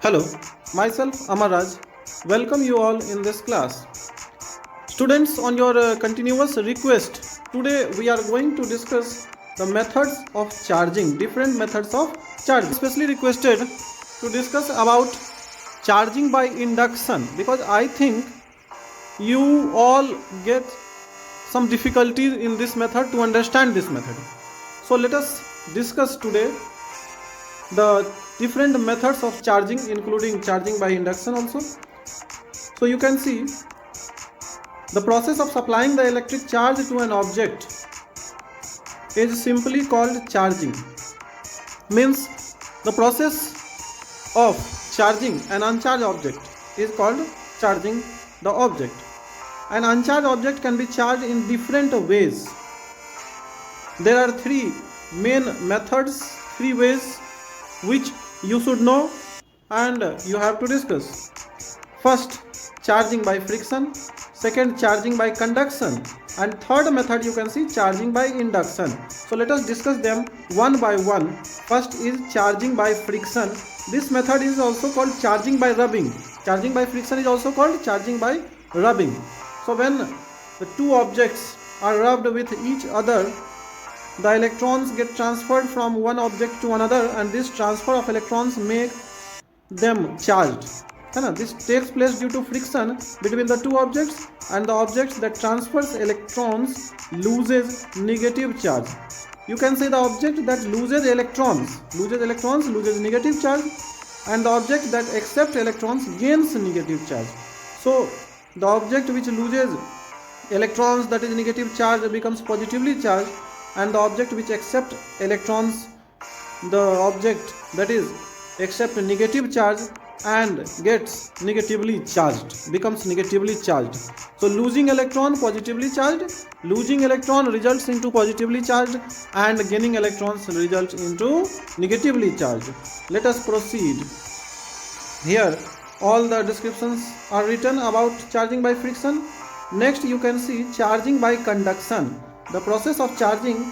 Hello, myself Amaraj. Welcome you all in this class. Students, on your continuous request, today we are going to discuss the methods of charging, different methods of charging. Especially requested to discuss about charging by induction because I think you all get some difficulties in this method to understand this method. So let us discuss today the different methods of charging, including charging by induction also. So you can see the process of supplying the electric charge to an object is simply called charging. Means the process of charging an uncharged object is called charging the object. An uncharged object can be charged in different ways. There are three main methods, three ways which you should know and you have to discuss. First, charging by friction. Second, charging by conduction. And third method you can see, charging by induction. So let us discuss them one by one. First is charging by friction. This method is also called charging by rubbing. Charging by friction is also called charging by rubbing. So when the two objects are rubbed with each other, the electrons get transferred from one object to another, and this transfer of electrons make them charged. This takes place due to friction between the two objects, and the object that transfers electrons loses negative charge. You can say the object that loses electrons loses negative charge, and the object that accepts electrons gains negative charge. So the object which loses electrons, that is negative charge, becomes positively charged, and the object which accepts electrons, the object that is accept negative charge and gets negatively charged, becomes negatively charged. So losing electron positively charged, losing electron results into positively charged, and gaining electrons results into negatively charged. Let us proceed. Here all the descriptions are written about charging by friction. Next you can see charging by conduction. The process of charging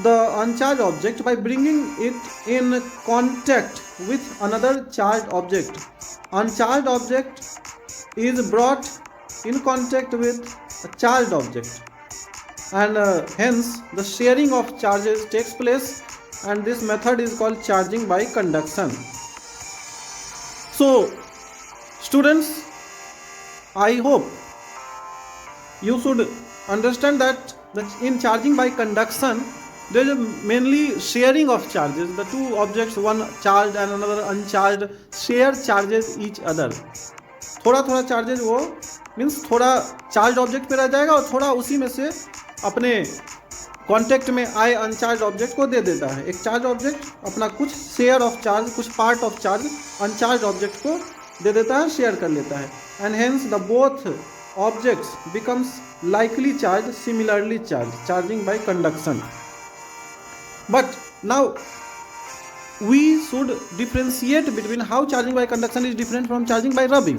the uncharged object by bringing it in contact with another charged object. Uncharged object is brought in contact with a charged object, and hence the sharing of charges takes place, and this method is called charging by conduction. So students, I hope you should understand that in charging by conduction there is mainly sharing of charges. The two objects, one charged and another uncharged, share charges each other. थोड़ा थोड़ा charges वो means थोड़ा charge object पे रह जाएगा और थोड़ा उसी में से अपने कॉन्टेक्ट में आए अनचार्ज ऑब्जेक्ट को दे देता है. एक चार्ज ऑब्जेक्ट अपना कुछ शेयर ऑफ चार्ज, कुछ पार्ट ऑफ चार्ज अनचार्ज ऑब्जेक्ट को दे देता है, शेयर कर लेता है, and hence the both objects becomes likely charged, similarly charged, charging by conduction. But now we should differentiate between how charging by conduction is different from charging by rubbing.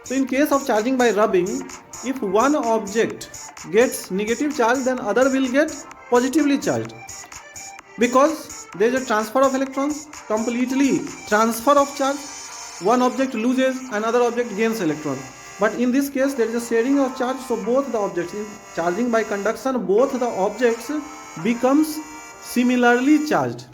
So in case of charging by rubbing, if one object gets negative charge, then other will get positively charged, because there is a transfer of electrons, completely transfer of charge. One object loses, another object gains electron. But in this case there is a sharing of charge, so both the objects, in charging by conduction, both the objects becomes similarly charged.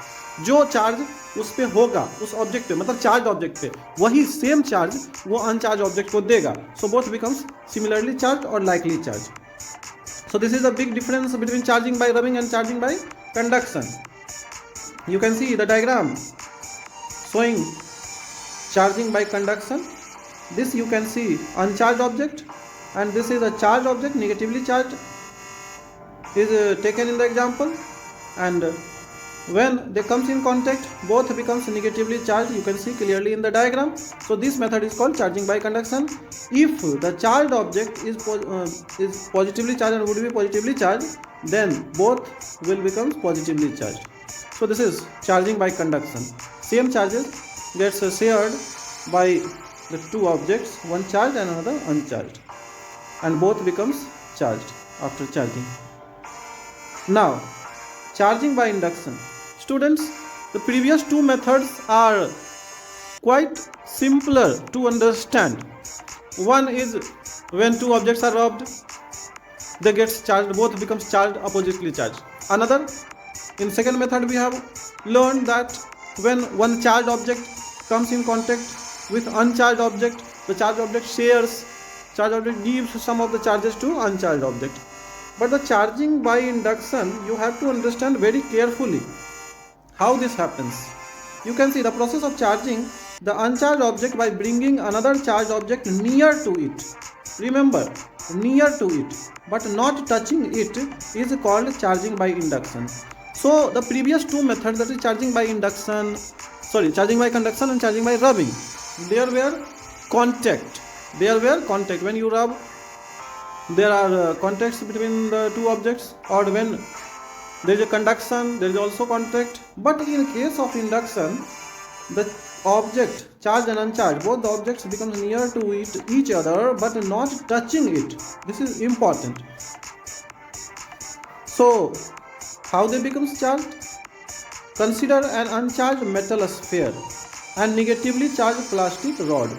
जो charge उस पे होगा, उस object पे, मतलब charge object पे, वही same charge वो अनचार्ज ऑब्जेक्ट को देगा. So both becomes similarly charge और likely charge. So this is a big difference between charging by rubbing and charging by conduction. You can see the diagram showing charging by conduction. This you can see uncharged object, and this is a charged object, negatively charged is taken in the example, and when they comes in contact both becomes negatively charged. You can see clearly in the diagram. So this method is called charging by conduction. If the charged object is positively charged and would be positively charged, then both will become positively charged. So this is charging by conduction. Same charges gets shared by the two objects, one charged and another uncharged, and both becomes charged after charging. Now charging by induction. Students, the previous two methods are quite simpler to understand. One is when two objects are rubbed, they get charged, both becomes charged, oppositely charged. Another, in second method we have learned that when one charged object comes in contact with uncharged object, the charged object shares, charged object gives some of the charges to uncharged object. But the charging by induction, you have to understand very carefully how this happens. You can see the process of charging the uncharged object by bringing another charged object near to it. Remember, near to it, but not touching it, is called charging by induction. So the previous two methods, that is charging by conduction and charging by rubbing, there were contact. When you rub, there are contacts between the two objects, or when there is a conduction, there is also contact. But in case of induction, the object, charged and uncharged, both the objects become near to each other but not touching it. This is important. So how they become charged? Consider an uncharged metal sphere and negatively charged plastic rod,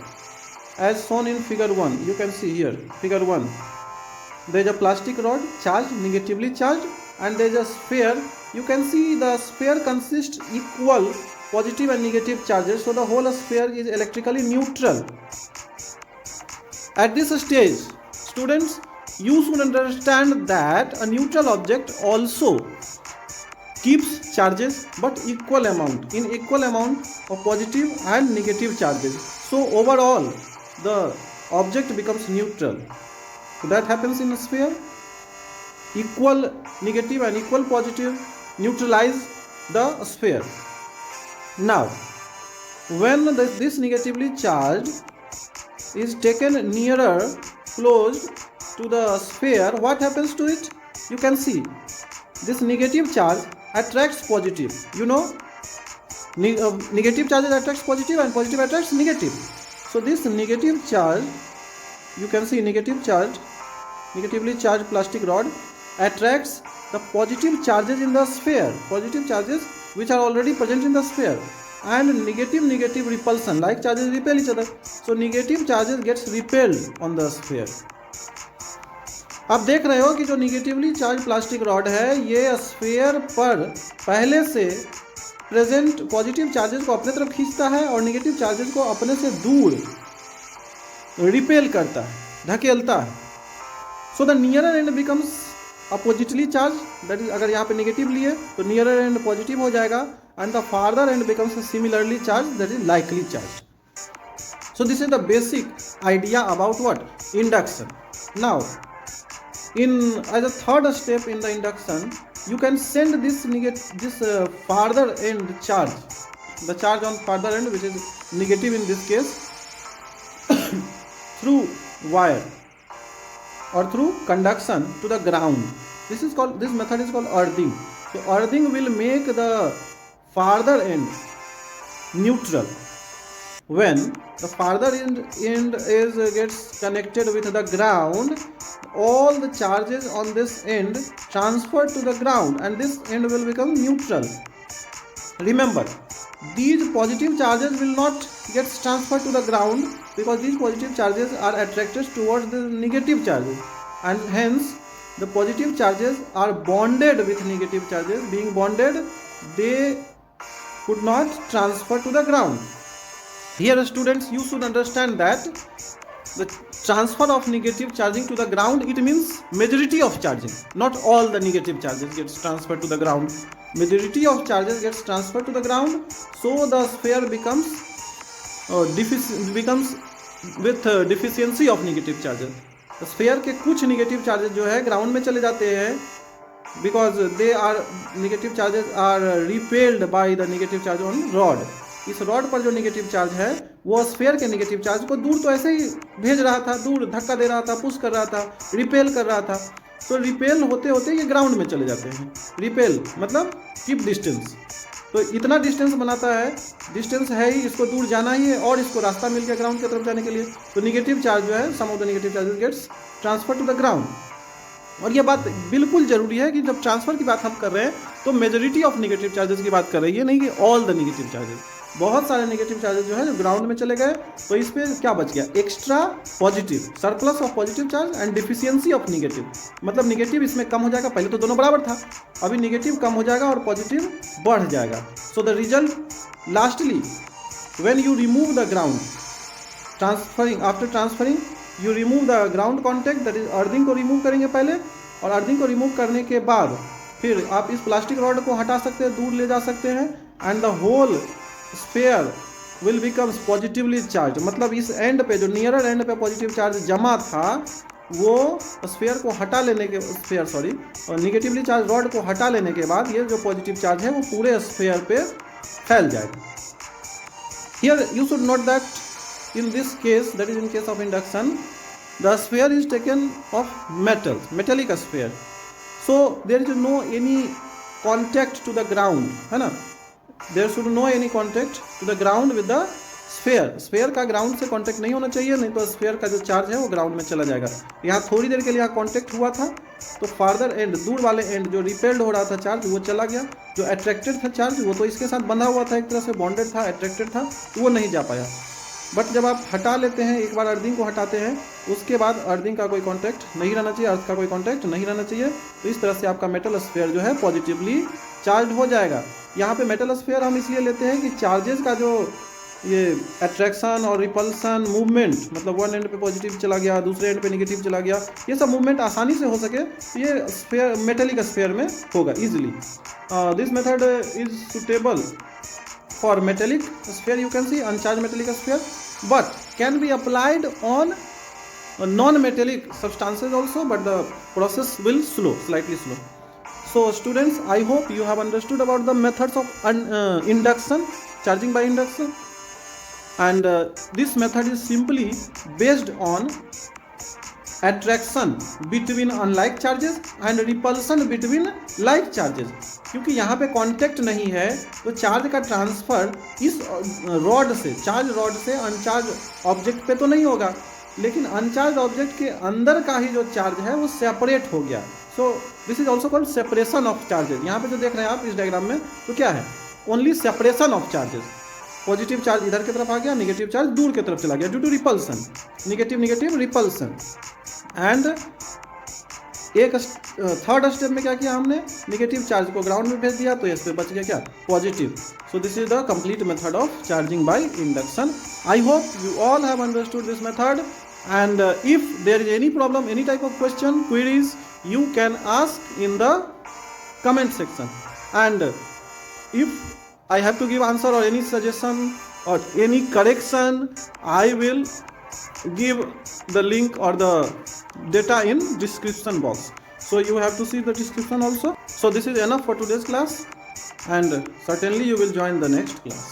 as shown in figure 1. You can see here, figure 1. There is a plastic rod, charged, negatively charged, and there is a sphere. You can see the sphere consists equal positive and negative charges, so the whole sphere is electrically neutral. At this stage, students, you should understand that a neutral object also keeps charges, but in equal amount of positive and negative charges. So overall, the object becomes neutral. So that happens in a sphere. Equal negative and equal positive neutralize the sphere. Now, when this negatively charged is taken nearer, close to the sphere, what happens to it? You can see this negative charge attracts positive. You know, negative charges attracts positive and positive attracts negative. So this negative charge, you can see negatively charged plastic rod attracts the positive charges in the sphere, positive charges which are already present in the sphere, and negative repulsion, like charges repel each other. So negative charges gets repelled on the sphere. आप देख रहे हो कि जो negatively charge plastic rod है, ये sphere पर पहले से प्रेजेंट पॉजिटिव चार्जेस को अपने तरफ खींचता है और निगेटिव चार्जेस को अपने से दूर रिपेल करता है, धकेलता है. So the nearer and becomes oppositely charge, that is, अगर यहाँ पे नेगेटिव लिए तो नियरर एंड पॉजिटिव हो जाएगा, and the farther and becomes similarly charge, that is likely charge. So this is the basic idea about what? Induction. Now as a third step in the induction, you can send this farther end charge, the charge on farther end, which is negative in this case, through wire or through conduction to the ground. This method is called earthing. So earthing will make the farther end neutral. When the farther end gets connected with the ground, all the charges on this end transfer to the ground and this end will become neutral. Remember, these positive charges will not get transferred to the ground because these positive charges are attracted towards the negative charges, and hence the positive charges are bonded with negative charges. Being bonded, they could not transfer to the ground. Here students, you should understand that the transfer of negative charging to the ground, it means majority of charging. Not all the negative charges gets transferred to the ground. Majority of charges gets transferred to the ground, so the sphere becomes with deficiency of negative charges. The sphere के कुछ negative charges जो है ground में चले जाते हैं because negative charges are repelled by the negative charge on rod. इस rod पर जो नेगेटिव चार्ज है वो स्फीयर के नेगेटिव चार्ज को दूर तो ऐसे ही भेज रहा था, दूर धक्का दे रहा था, पुश कर रहा था, रिपेल कर रहा था. तो रिपेल होते होते ये ग्राउंड में चले जाते हैं. रिपेल मतलब कीप डिस्टेंस. तो इतना डिस्टेंस बनाता है, डिस्टेंस है ही, इसको दूर जाना ही है और इसको रास्ता मिल गया ग्राउंड की तरफ जाने के लिए. तो नेगेटिव चार्ज जो है, some of the negative charges gets transfer to the ground. और ये बात बिल्कुल जरूरी है कि जब ट्रांसफर की बात हम कर रहे हैं तो मेजॉरिटी ऑफ नेगेटिव चार्जेस की बात कर रही है, नहीं कि ऑल द नेगेटिव चार्जेस. बहुत सारे नेगेटिव चार्जेस जो है जो ग्राउंड में चले गए, तो इस पर क्या बच गया, extra positive, surplus of positive charge and deficiency of negative. मतलब नेगेटिव इसमें कम हो जाएगा, पहले तो दोनों बराबर था, अभी नेगेटिव कम हो जाएगा और पॉजिटिव बढ़ जाएगा। So the result lastly when you remove the ground transferring, after transferring you remove the ground contact, that is earthing को रिमूव करेंगे पहले, और अर्थिंग को रिमूव करने के बाद फिर आप इस प्लास्टिक रॉड को हटा सकते हैं, दूर ले जा सकते हैं, and the whole sphere will becomes positively charge. मतलब इस एंड पे, जो नियरर एंड पे पॉजिटिव चार्ज जमा था, वो स्फीयर को हटा लेने के और निगेटिवली चार्ज रॉड को हटा लेने के बाद ये जो पॉजिटिव चार्ज है वो पूरे स्फीयर पे फैल जाएगा। Here you should note that in this case, that is in case of induction, the sphere is taken of metallic sphere, so there is no any contact to the ground, है ना, there should no any contact to the ground with the sphere का ground से contact नहीं होना चाहिए, नहीं तो sphere का जो चार्ज है वो ग्राउंड में चला जाएगा। यहाँ थोड़ी देर के लिए यहाँ कांटेक्ट हुआ था, तो फार्दर एंड, दूर वाले एंड जो रिपेल्ड हो रहा था चार्ज वो चला गया, जो अट्रैक्टेड था चार्ज वो तो इसके साथ बंधा हुआ था, एक तरह से बॉन्डेड था, अट्रैक्टेड था, तो वो नहीं जा पाया। बट जब आप हटा लेते हैं, एक बार अर्थिंग को हटाते हैं, उसके बाद अर्थिंग का कोई कांटेक्ट नहीं रहना चाहिए, अर्थ का कोई कांटेक्ट नहीं रहना चाहिए, तो इस तरह से आपका मेटल स्फीयर जो है पॉजिटिवली चार्ज हो जाएगा। यहाँ पे मेटल स्फीयर हम इसलिए लेते हैं कि चार्जेस का जो ये अट्रैक्शन और रिपल्सन मूवमेंट, मतलब वन एंड पे पॉजिटिव चला गया, दूसरे एंड पे नेगेटिव चला गया, ये सब मूवमेंट आसानी से हो सके, ये स्फीयर, मेटेलिक स्फीयर में होगा easily. This method is suitable for metallic sphere, you can see uncharged metallic sphere, but can be applied on non-metallic substances also, but the process will slightly slow. So students, I hope you have understood about the methods of induction, charging by induction, and this method is simply based on attraction between unlike charges and repulsion between like charges। क्योंकि यहाँ पे contact नहीं है, तो charge का transfer इस rod से, charge rod से अनचार्ज ऑब्जेक्ट पे तो नहीं होगा, लेकिन अनचार्ज ऑब्जेक्ट के अंदर का ही जो चार्ज है वो सेपरेट हो गया। सो this is also called separation of charges. यहाँ पे जो देख रहे हैं आप इस डायग्राम में, तो क्या है, only separation of charges. Positive charge इधर की तरफ आ गया, नेगेटिव चार्ज दूर की तरफ चला गया due to repulsion, negative repulsion. And एक थर्ड स्टेप में क्या किया हमने, नेगेटिव चार्ज को ग्राउंड में भेज दिया, तो इस पे बच गया क्या, positive. So this is the complete method of charging by induction. I hope you all have understood this method, and if there is any problem, any type of question, queries, you can ask in the comment section, and if I have to give answer or any suggestion or any correction, I will give the link or the data in description box, so you have to see the description also. So this is enough for today's class, and certainly you will join the next class.